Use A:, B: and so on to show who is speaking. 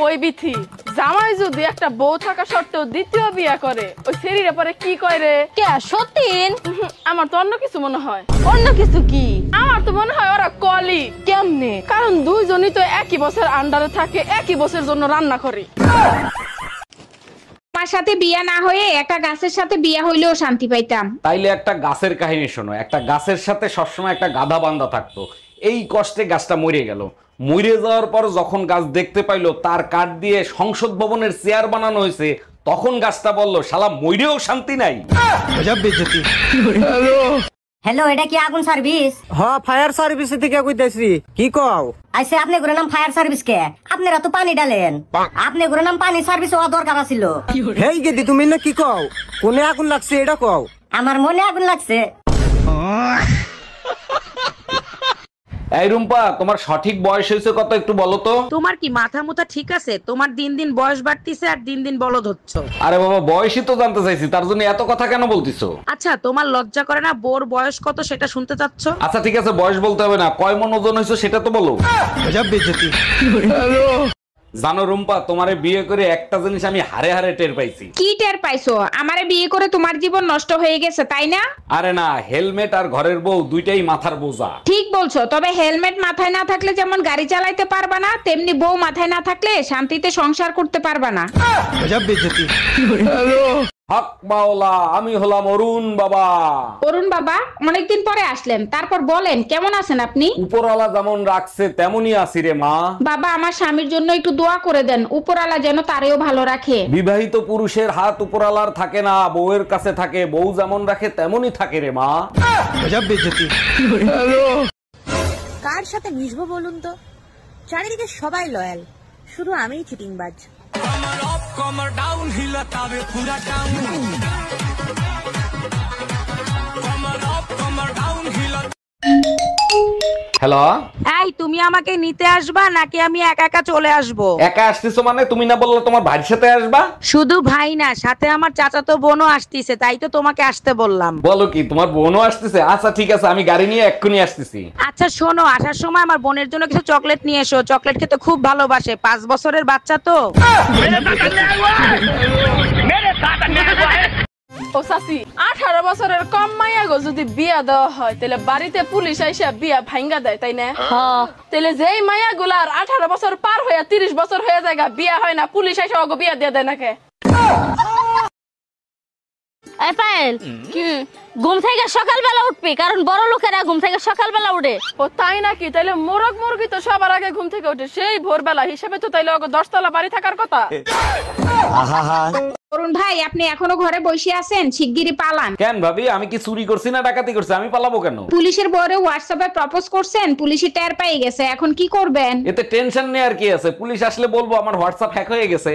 A: ওই বিথি জামাই যদি একটা বউ থাকা সত্ত্বেও দ্বিতীয় বিয়ে করে ওই শরীরে পরে কি কয় রে?
B: কে সতীন?
A: আমার তো অন্য কিছু মনে হয়।
B: অন্য কিছু কি?
A: আমার তো মনে হয় ওরা কলি।
B: কেমনে?
A: কারণ দুইজনই তো একই বছর আন্ডারে থাকে, একই বছর জন্য রান্না করে।
C: আমার সাথে বিয়া না হয়ে একটা গাছের সাথে বিয়া হইলেও শান্তি পাইতাম।
D: তাইলে একটা গাছের কাহিনী শোনো। একটা গাছের সাথে সবসময় একটা গাধা বান্ধা থাকতো। এই কষ্টে গাছটা মরে গেল। মরে যাওয়ার পর যখন গাছ দেখতে পাইলো তার কাঠ দিয়ে সংসদ ভবনের চেয়ার বানানো হয়েছে, তখন গাছটা বলল শালা মইরেও শান্তি নাই।
E: হ্যালো, এটা কি আগুন সার্ভিস?
F: হ্যাঁ, ফায়ার সার্ভিস থেকে কইতাছি। কি কও?
E: আইসে আপনি গুলো নাম ফায়ার সার্ভিস কে? আপনারা তো পানি ডালেন। আপনি গুলো নাম পানি সার্ভিস হওয়া দরকার ছিল।
F: হেই গেদি, তুমি না কি কও? কোনে আগুন লাগছে এটা কও।
E: আমার মনে আগুন লাগছে।
D: এই রুম্পা, তোমার সঠিক বয়স হয়েছে কত একটু বলো তো?
G: তোমার কি মাথা মুথা ঠিক আছে? তোমার দিন দিন বয়স বাড়তিছে আর দিন দিন বলদ হচ্ছ।
D: আরে বাবা, বয়সই তো জানতে চাইছি, তার জন্য এত কথা কেন বলতিছো?
G: আচ্ছা, তোমার লজ্জা করে না বোর বয়স কত সেটা শুনতে চাচ্ছ?
D: আচ্ছা ঠিক আছে, বয়স বলতে হবে না, কয় মন ওজন হয়েছে সেটা তো বলো। জানো রুম্পা, তোমারে বিয়ে করে একটা জিনিস আমি হারে হারে টের পাইছি।
C: কি টের পাইছো? আমারে বিয়ে করে তোমার জীবন নষ্ট হয়ে গেছে তাই না?
D: আরে না, হেলমেট আর ঘরের বউ দুইটাই মাথার বোঝা।
C: ঠিক বলছো, তবে হেলমেট মাথায় না থাকলে যেমন গাড়ি চালাইতে পারবা না, তেমনি বউ মাথায় না থাকলে শান্তিতে সংসার করতে পারবা না।
D: হক মাওলা, আমি হলাম অরুণ বাবা।
C: অরুণ বাবা, অনেকদিন পরে আসলেন, তারপর বলেন কেমন আছেন আপনি?
D: উপরওয়ালা যেমন রাখছে তেমনই আছি রে মা।
C: বাবা, আমার স্বামীর জন্য একটু দোয়া করে দেন, উপরওয়ালা যেন তারেও ভালো রাখে।
D: বিবাহিত পুরুষের হাত উপরওয়ালার থাকে না, বউয়ের কাছে থাকে। বউ যেমন রাখে তেমনই থাকে রে মা।
H: কার সাথে মিশবো বলুন তো? চারিদিকে সবাই লয়াল, শুধু আমিই চিটিংবাজ।
D: হ্যালো,
G: এই তুমি আমাকে নিতে আসবা নাকি আমি একা একা চলে আসবো?
D: একা আসতেছো মানে? তুমি না বললে তোমার ভাইয়ের সাথে আসবা?
G: শুধু ভাই না, সাথে আমার চাচাতো বোনও আসতিছে, তাই তো তোমাকে আসতে বললাম।
D: বলো কি, তোমার বোনও আসতেছে? আচ্ছা ঠিক আছে, আমি গাড়ি নিয়ে এক্ষুনি আসতেছি।
G: আচ্ছা শোনো, আসার সময় আমার বোনের জন্য কিছু চকলেট নিয়ে এসো, চকলেট খেতে খুব ভালোবাসে, 5 বছরের বাচ্চা তো।
A: ও চাচি, 18 বছরের কম মাইয়া গো যদি বিয়া দেওয়া হয় তাহলে বাড়িতে পুলিশ আইসা বিয়া ভাঙ্গা দেয়, তাই না? তাহলে যেই মাইয়া গুলার 18 বছর পার হয়ে 30 বছর হয়ে যায় বিয়া হয় না, পুলিশ আইসা ওগো বিয়া দিয়ে দেয় নাকি?
B: এই পায়েল,
A: কি
B: ঘুম থেকে সকালবেলা উঠবি, কারণ বড় লোকেরা ঘুম থেকে সকালবেলা উঠে।
A: ও তাই নাকি? তাইলে মোরগ মুরগি তো সবার আগে ঘুম থেকে ওঠে সেই ভোরবেলা, হিসেবে তো তাইলে ওগো 10 তলা বাড়ি থাকার কথা।
C: অরুণ ভাই, আপনি এখনো ঘরে বসে আছেন? শিগগিরই পালান।
D: কেন ভাবি, আমি কি চুরি করছি না ডাকাতি করছি? আমি পালাবো কেন?
C: পুলিশের বরে হোয়াটসঅ্যাপে প্রপোজ করছেন, পুলিশই টের পেয়ে গেছে, এখন কি করবেন?
D: এতে টেনশন নেই আর কি আছে, পুলিশ আসলে বলবো আমার হোয়াটসঅ্যাপ হ্যাক হয়ে গেছে।